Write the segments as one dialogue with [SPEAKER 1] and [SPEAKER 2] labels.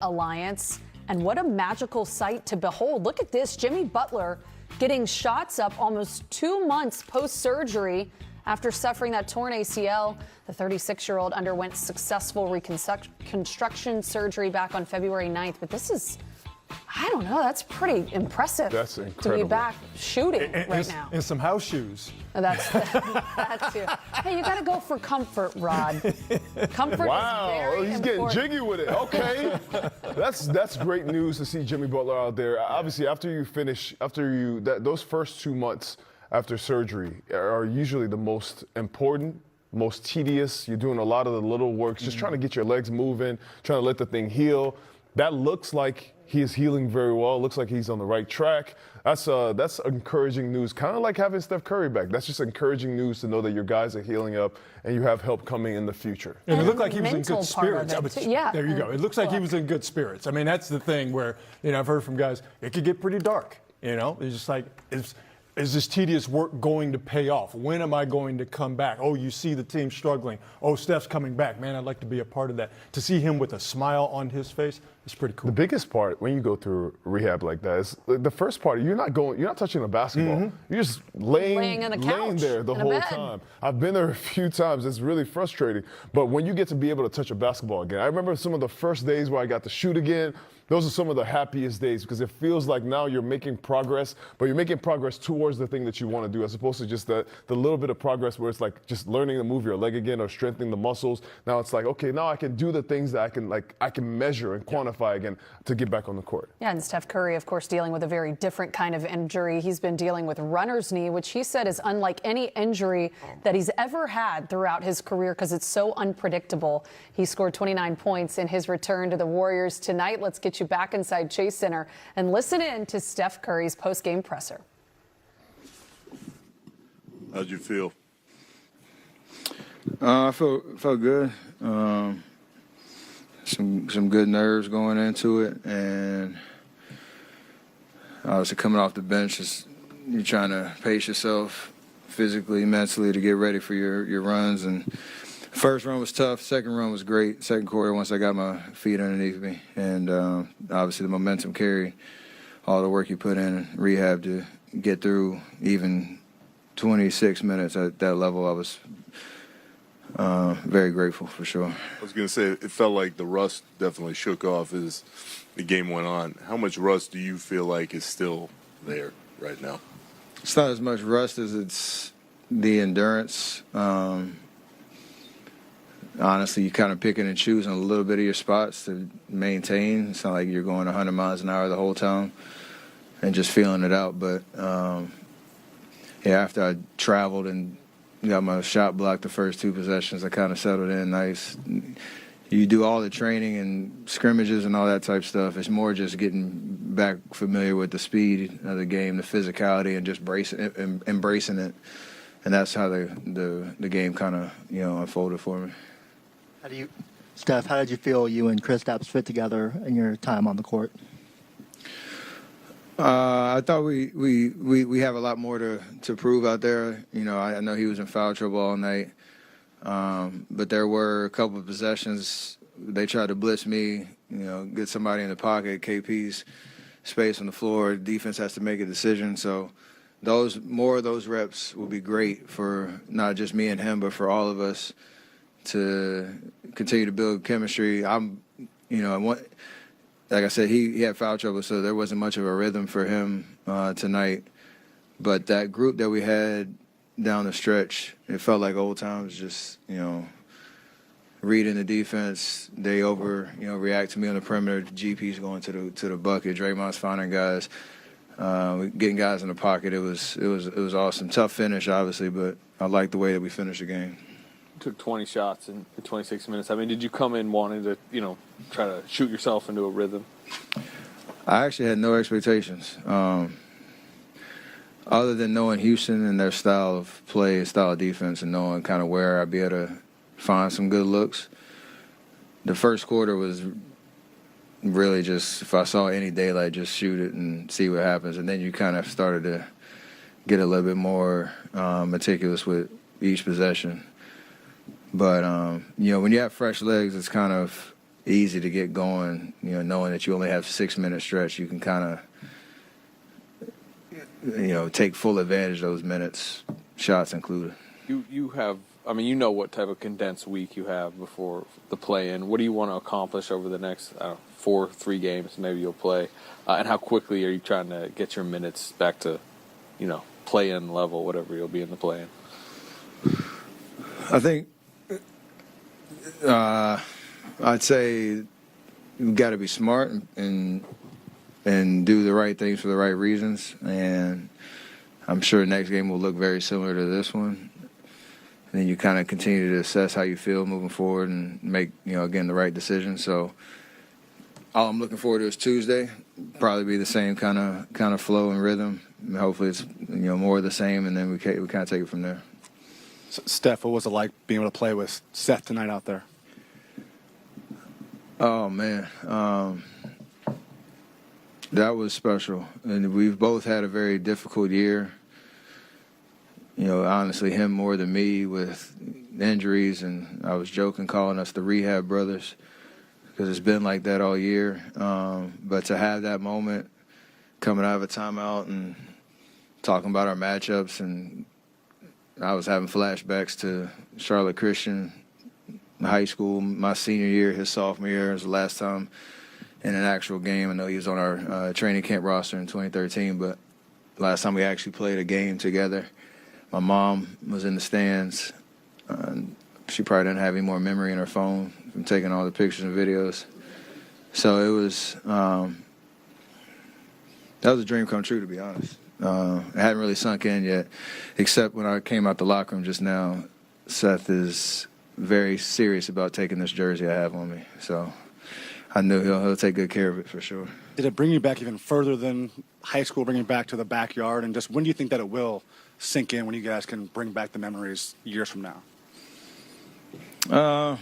[SPEAKER 1] Alliance, and what a magical sight to behold. Look at this, Jimmy Butler getting shots up almost 2 months post-surgery after suffering that torn ACL. The 36-year-old underwent successful reconstruction surgery back on February 9th, but this is, I don't know, that's pretty impressive.
[SPEAKER 2] That's incredible.
[SPEAKER 1] To be back shooting right now.
[SPEAKER 3] And some house shoes.
[SPEAKER 1] That's that too. Hey, you got to go for comfort, Rod. Comfort
[SPEAKER 2] wow,
[SPEAKER 1] is very
[SPEAKER 2] he's
[SPEAKER 1] important.
[SPEAKER 2] getting jiggy with it. Okay, that's great news to see Jimmy Butler out there. Obviously, those first 2 months after surgery are usually the most important, most tedious. You're doing a lot of the little works, just trying to get your legs moving, trying to let the thing heal. That looks like he is healing very well. It looks like he's on the right track. That's encouraging news, kind of like having Steph Curry back. That's just encouraging news to know that your guys are healing up and you have help coming in the future.
[SPEAKER 3] And it looked like he was in good spirits.
[SPEAKER 1] Yeah.
[SPEAKER 3] There you go. It looks like he was in good spirits. I mean, that's the thing where, I've heard from guys, it could get pretty dark. It's just like, is this tedious work going to pay off? When am I going to come back? Oh, you see the team struggling. Oh, Steph's coming back. Man, I'd like to be a part of that. To see him with a smile on his face is pretty cool.
[SPEAKER 2] The biggest part when you go through rehab like that is the first part. You're not touching a basketball. You're just laying
[SPEAKER 1] on the couch,
[SPEAKER 2] there the whole time. I've been there a few times. It's really frustrating. But when you get to be able to touch a basketball again, I remember some of the first days where I got to shoot again. Those are some of the happiest days because it feels like now you're making progress, but you're making progress towards the thing that you want to do as opposed to just the little bit of progress where it's like just learning to move your leg again or strengthening the muscles. Now it's like, okay, now I can do the things that I can measure and quantify again to get back on the court.
[SPEAKER 1] Yeah, and Steph Curry, of course, dealing with a very different kind of injury. He's been dealing with runner's knee, which he said is unlike any injury that he's ever had throughout his career because it's so unpredictable. He scored 29 points in his return to the Warriors tonight. Let's get you back inside Chase Center and listen in to Steph Curry's post-game presser.
[SPEAKER 4] How'd you feel?
[SPEAKER 5] I felt good. Some good nerves going into it, and obviously coming off the bench, you're trying to pace yourself physically, mentally to get ready for your runs. And first run was tough. Second run was great. Second quarter, once I got my feet underneath me, and obviously the momentum carried all the work you put in rehab to get through even 26 minutes at that level. I was very grateful for sure.
[SPEAKER 4] I was going to say, it felt like the rust definitely shook off as the game went on. How much rust do you feel like is still there right now?
[SPEAKER 5] It's not as much rust as it's the endurance. Honestly, you kind of picking and choosing a little bit of your spots to maintain. It's not like you're going 100 miles an hour the whole time and just feeling it out. But, after I traveled and got my shot blocked the first two possessions, I kind of settled in nice. You do all the training and scrimmages and all that type of stuff. It's more just getting back familiar with the speed of the game, the physicality, and just embracing it. And that's how the game kind of, unfolded for me.
[SPEAKER 6] Steph, how did you feel you and Kristaps fit together in your time on the court?
[SPEAKER 5] I thought we have a lot more to prove out there. I know he was in foul trouble all night, but there were a couple of possessions. They tried to blitz me, get somebody in the pocket. KP's space on the floor. Defense has to make a decision. So more of those reps will be great for not just me and him, but for all of us to continue to build chemistry. Like I said, he had foul trouble, so there wasn't much of a rhythm for him tonight. But that group that we had down the stretch, it felt like old times, just, reading the defense. They react to me on the perimeter. GP's going to the bucket. Draymond's finding guys, getting guys in the pocket. It was awesome. Tough finish, obviously, but I like the way that we finished the game.
[SPEAKER 7] Took 20 shots in 26 minutes. I mean, did you come in wanting to, try to shoot yourself into a rhythm?
[SPEAKER 5] I actually had no expectations. Other than knowing Houston and their style of play, style of defense, and knowing kind of where I'd be able to find some good looks. The first quarter was really just, if I saw any daylight, just shoot it and see what happens. And then you kind of started to get a little bit more meticulous with each possession. But, when you have fresh legs, it's kind of easy to get going. Knowing that you only have 6-minute stretch, you can kind of take full advantage of those minutes, shots included.
[SPEAKER 7] You have, I mean, you know what type of condensed week you have before the play-in. What do you want to accomplish over the next 3 games maybe you'll play? And how quickly are you trying to get your minutes back to, play-in level, whatever you'll be in the play-in?
[SPEAKER 5] I think I'd say you've got to be smart and do the right things for the right reasons. And I'm sure next game will look very similar to this one. And then you kind of continue to assess how you feel moving forward and make, again, the right decision. So all I'm looking forward to is Tuesday. Probably be the same kind of flow and rhythm. And hopefully it's more of the same, and then we kind of take it from there.
[SPEAKER 8] So, Steph, what was it like being able to play with Seth tonight out there?
[SPEAKER 5] Oh man, that was special, and we've both had a very difficult year. Honestly, him more than me with injuries, and I was joking calling us the rehab brothers because it's been like that all year. But to have that moment coming out of a timeout and talking about our matchups, and I was having flashbacks to Charlotte Christian high school, my senior year, his sophomore year. It was the last time in an actual game. I know he was on our training camp roster in 2013, but last time we actually played a game together. My mom was in the stands. She probably didn't have any more memory in her phone from taking all the pictures and videos. So it was that was a dream come true, to be honest. It hadn't really sunk in yet, except when I came out the locker room just now. Seth is very serious about taking this jersey I have on me, so I knew he'll take good care of it for sure.
[SPEAKER 8] Did it bring you back even further than high school, bring you back to the backyard? And just when do you think that it will sink in, when you guys can bring back the memories years from now?
[SPEAKER 5] All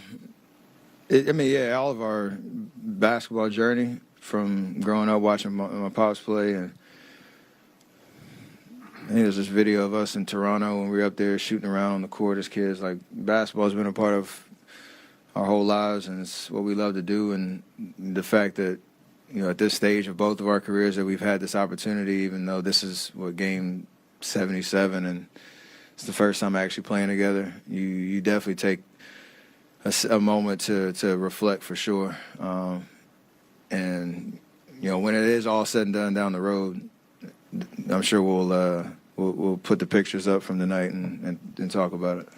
[SPEAKER 5] of our basketball journey from growing up watching my pops play, and I think there's this video of us in Toronto when we were up there shooting around on the court as kids. Like, basketball's been a part of our whole lives, and it's what we love to do. And the fact that, at this stage of both of our careers that we've had this opportunity, even though this is game 77 and it's the first time actually playing together, you definitely take a moment to reflect for sure. And when it is all said and done down the road, I'm sure we'll put the pictures up from the night and talk about it.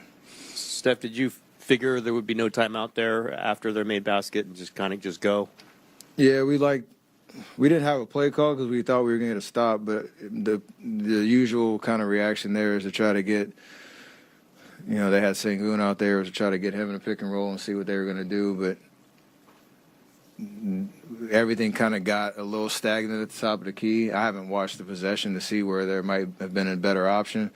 [SPEAKER 9] Steph, did you figure there would be no timeout there after their made basket and just go? Yeah,
[SPEAKER 5] we didn't have a play call because we thought we were going to get a stop, but the usual kind of reaction there is to try to get, they had Sengun out there, was to try to get him in a pick and roll and see what they were going to do, but everything kind of got a little stagnant at the top of the key. I haven't watched the possession to see where there might have been a better option,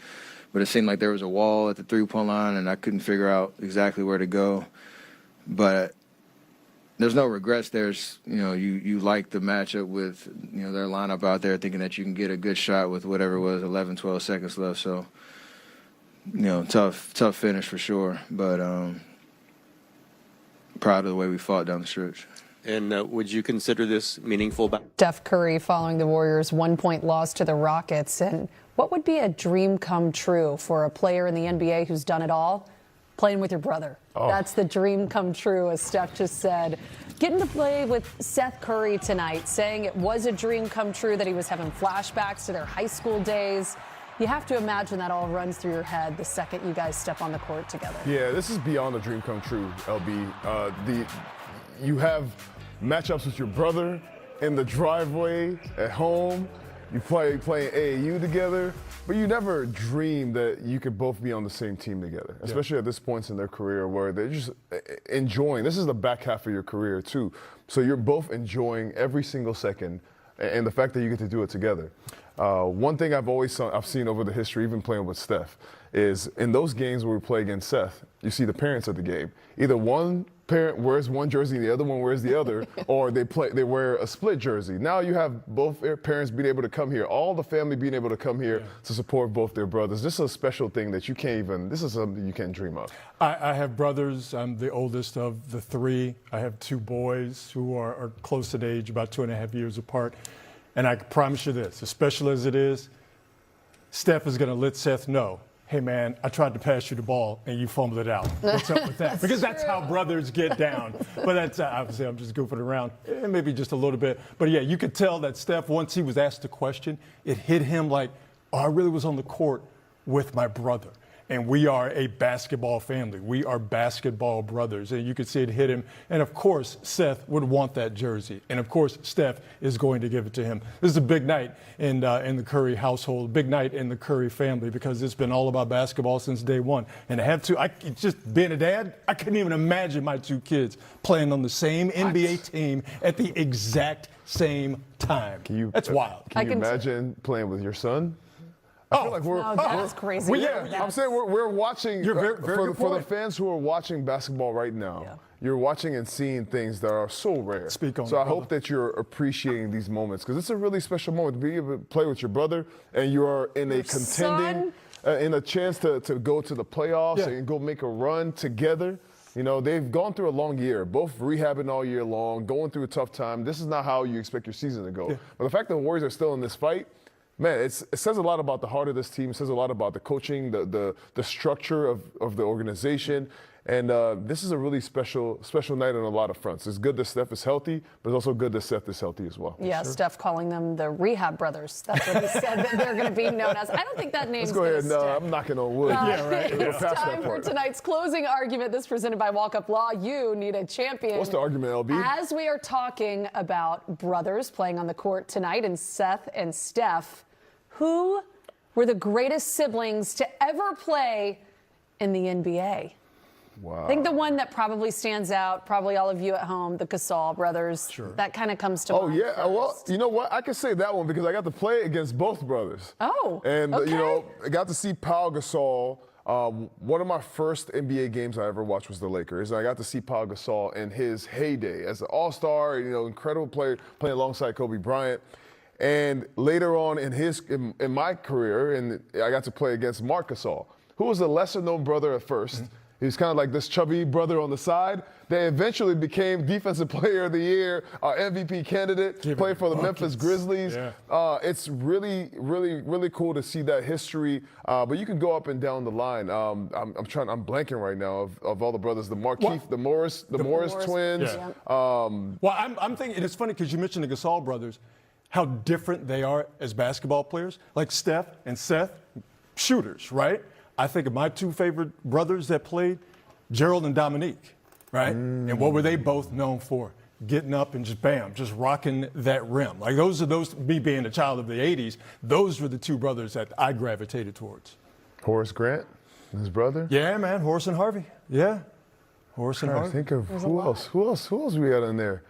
[SPEAKER 5] but it seemed like there was a wall at the three-point line, and I couldn't figure out exactly where to go. But there's no regrets. There's, you like the matchup with, their lineup out there, thinking that you can get a good shot with whatever it was, 11, 12 seconds left. So, tough finish for sure, but proud of the way we fought down the stretch.
[SPEAKER 9] And would you consider this meaningful?
[SPEAKER 1] Steph Curry following the Warriors' 1-point loss to the Rockets. And what would be a dream come true for a player in the NBA who's done it all? Playing with your brother. Oh. That's the dream come true, as Steph just said. Getting to play with Seth Curry tonight, saying it was a dream come true, that he was having flashbacks to their high school days. You have to imagine that all runs through your head the second you guys step on the court together. Yeah, this is beyond a dream come true, LB. You have matchups with your brother in the driveway, at home. You playing AAU together, but you never dream that you could both be on the same team together, especially at this point in their career where they're just enjoying. This is the back half of your career too, so you're both enjoying every single second, and the fact that you get to do it together. One thing I've seen over the history, even playing with Steph, is in those games where we play against Seth, you see the parents of the game. Either one
[SPEAKER 2] parent wears one jersey and the other one wears the other, or they wear a split jersey. Now you have both parents being able to come here, all the family being able to come here to support both their brothers. This is a special thing that you can't even, this is something you can't dream of.
[SPEAKER 3] I have brothers. I'm the oldest of the three. I have two boys who are close in age, about 2.5 years apart. And I promise you this, as special as it is, Steph is going to let Seth know, hey, man, I tried to pass you the ball and you fumbled it out. What's up with that? Because that's how brothers get down. But that's obviously I'm just goofing around, and maybe just a little bit. But, yeah, you could tell that Steph, once he was asked the question, it hit him like, oh, I really was on the court with my brother. And we are a basketball family. We are basketball brothers. And you could see it hit him. And, of course, Seth would want that jersey. And, of course, Steph is going to give it to him. This is a big night in the Curry household, big night in the Curry family, because it's been all about basketball since day one. And to have just being a dad, I couldn't even imagine my two kids playing on the same NBA team at the exact same time. That's wild.
[SPEAKER 2] Can you imagine playing with your son? I feel like
[SPEAKER 1] that's crazy.
[SPEAKER 2] I'm saying we're watching.
[SPEAKER 3] You're very good
[SPEAKER 2] for the
[SPEAKER 3] point.
[SPEAKER 2] fans who are watching basketball right now. You're watching and seeing things that are so rare.
[SPEAKER 3] Speak on
[SPEAKER 2] so
[SPEAKER 3] it,
[SPEAKER 2] I hope that you're appreciating these moments, because it's a really special moment to be able to play with your brother, and you are in a contending, in a chance to go to the playoffs and go make a run together. You know, they've gone through a long year, both rehabbing all year long, going through a tough time. This is not how you expect your season to go. But the fact that the Warriors are still in this fight, man, it says a lot about the heart of this team. It says a lot about the coaching, the structure of the organization. And this is a really special night on a lot of fronts. It's good that Steph is healthy, but it's also good that Seth is healthy as well.
[SPEAKER 1] Yeah, Steph calling them the Rehab Brothers. That's what he said that they're going to be known as. I don't think that name's going to stick.
[SPEAKER 2] No, I'm knocking on wood.
[SPEAKER 1] It's time for tonight's closing argument. This presented by Walk Up Law. You need a champion.
[SPEAKER 2] What's the argument, LB?
[SPEAKER 1] As we are talking about brothers playing on the court tonight, and Seth and Steph, who were the greatest siblings to ever play in the NBA?
[SPEAKER 2] Wow.
[SPEAKER 1] I think the one that probably stands out, probably all of you at home, the Gasol brothers. Sure. That kind of comes to mind.
[SPEAKER 2] Oh, yeah.
[SPEAKER 1] First.
[SPEAKER 2] Well, you know what? I can say that one because I got to play against both brothers.
[SPEAKER 1] Oh,
[SPEAKER 2] And,
[SPEAKER 1] okay.
[SPEAKER 2] you know, I got to see Pau Gasol. One of my first NBA games I ever watched was the Lakers. And I got to see Pau Gasol in his heyday as an all-star, you know, incredible player, playing alongside Kobe Bryant. And later on in my career, and I got to play against Marc Gasol, who was a lesser-known brother at first. Mm-hmm. He was kind of like this chubby brother on the side. They eventually became Defensive Player of the Year, MVP candidate, played for the Memphis Grizzlies. Yeah. It's really, really, really cool to see that history. But you can go up and down the line. I'm blanking right now of all the brothers, the Markeith, the Morris twins.
[SPEAKER 3] Yeah. Well, I'm thinking, and it's funny because you mentioned the Gasol brothers, how different they are as basketball players. Like Steph and Seth, shooters, right? I think of my two favorite brothers that played, Gerald and Dominique, right? And what were they both known for? Getting up and just bam, just rocking that rim. Like me being a child of the 80s, those were the two brothers that I gravitated towards.
[SPEAKER 2] Horace Grant, his brother?
[SPEAKER 3] Yeah, man, Horace and Harvey. Yeah, Horace and Harvey.
[SPEAKER 2] Think of who else we got in there?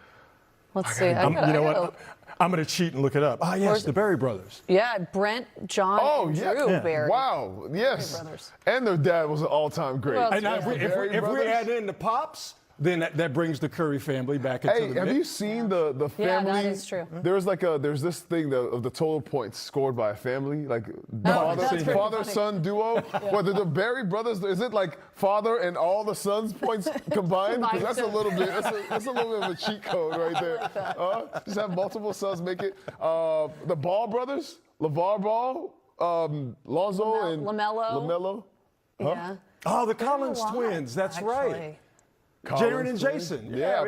[SPEAKER 1] Let's see.
[SPEAKER 3] You know what? I'm going to cheat and look it up. Ah, yes, the Berry brothers.
[SPEAKER 1] Yeah, Brent, John, and Drew Berry.
[SPEAKER 2] Wow, yes. And their dad was an all-time great.
[SPEAKER 1] Well,
[SPEAKER 3] And if we add in the Pops, then that brings the Curry family back into the mix.
[SPEAKER 2] Have you seen the family?
[SPEAKER 1] Yeah, that is true.
[SPEAKER 2] There's this thing of the total points scored by a family, like father-son duo. Whether the Berry brothers, is it like father and all the sons' points combined? Because that's a little bit of a cheat code right there. Just have multiple sons make it. The Ball brothers, LeVar Ball, Lonzo and LaMelo. Huh?
[SPEAKER 1] Yeah.
[SPEAKER 3] Oh, the Collins twins. That's right. Jaron and Jason. Yeah.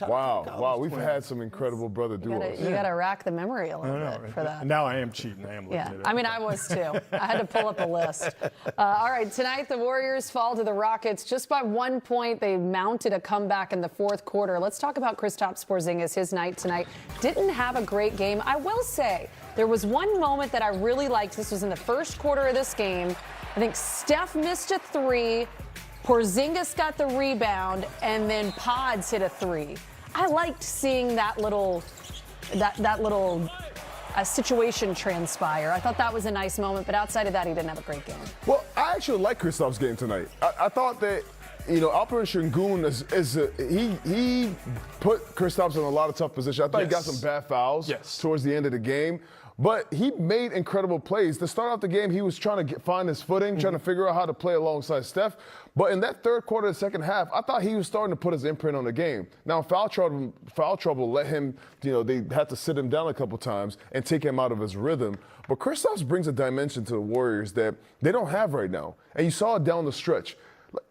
[SPEAKER 2] Wow. We've had some incredible brother duos.
[SPEAKER 1] You got to rack the memory a little bit for that.
[SPEAKER 3] Now I am cheating. I am looking at it.
[SPEAKER 1] I mean, I was too. I had to pull up a list. All right, tonight the Warriors fall to the Rockets just by 1 point. They mounted a comeback in the fourth quarter. Let's talk about Kristaps Porzingis. His night tonight didn't have a great game. I will say there was one moment that I really liked. This was in the first quarter of this game. I think Steph missed a three. Porzingis got the rebound, and then Pods hit a three. I liked seeing that little situation transpire. I thought that was a nice moment, but outside of that, he didn't have a great game.
[SPEAKER 2] Well, I actually like Kristaps' game tonight. I thought that Alperen Şengün he put Kristaps in a lot of tough positions. I thought he got some bad fouls towards the end of the game. But he made incredible plays. To start off the game, he was trying to find his footing, trying to figure out how to play alongside Steph. But in that third quarter of the second half, I thought he was starting to put his imprint on the game. Now, foul trouble let him, they had to sit him down a couple times and take him out of his rhythm. But Kristaps brings a dimension to the Warriors that they don't have right now. And you saw it down the stretch.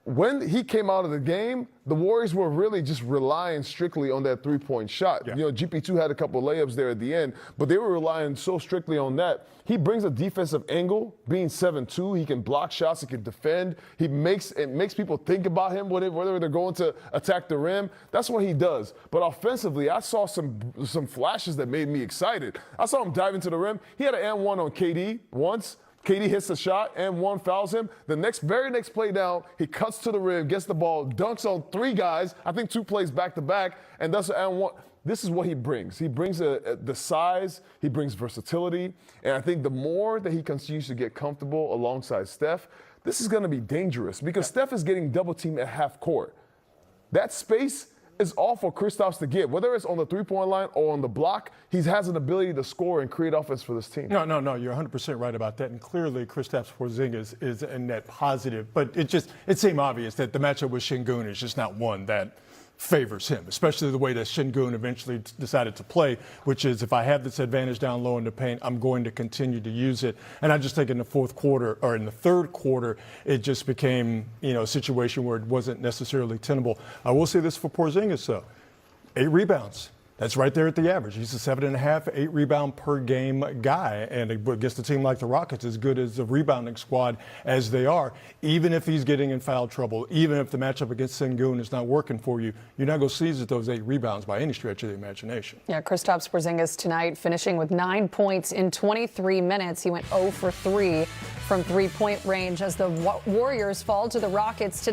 [SPEAKER 2] When he came out of the game, the Warriors were really just relying strictly on that three-point shot.
[SPEAKER 3] Yeah.
[SPEAKER 2] GP2 had a couple of layups there at the end, but they were relying so strictly on that. He brings a defensive angle, being 7'2". He can block shots, he can defend. It makes people think about him whether they're going to attack the rim. That's what he does. But offensively, I saw some flashes that made me excited. I saw him dive into the rim. He had an and-one on KD once. KD hits the shot and one fouls him. The very next play down, he cuts to the rim, gets the ball, dunks on 3 guys, I think 2 plays back to back, and that's an and one. This is what he brings. He brings the size, he brings versatility, and I think the more that he continues to get comfortable alongside Steph, this is going to be dangerous because Steph is getting double teamed at half court. That space is all for Kristaps to get. Whether it's on the three-point line or on the block, he has an ability to score and create offense for this team.
[SPEAKER 3] No, you're 100% right about that. And clearly, Kristaps Porzingis is a net positive. But it seemed obvious that the matchup with Şengün is just not one that favors him, especially the way that Şengün eventually decided to play, which is if I have this advantage down low in the paint, I'm going to continue to use it. And I just think in the fourth quarter or in the third quarter, it just became, a situation where it wasn't necessarily tenable. I will say this for Porzingis, though. 8 rebounds. That's right there at the average. He's a 7.5, 8 rebound per game guy. And against a team like the Rockets, as good as a rebounding squad as they are, even if he's getting in foul trouble, even if the matchup against Şengün is not working for you, you're not going to seize those 8 rebounds by any stretch of the imagination.
[SPEAKER 1] Yeah, Kristaps Porzingis tonight finishing with 9 points in 23 minutes. He went 0 for 3 from three-point range as the Warriors fall to the Rockets tonight.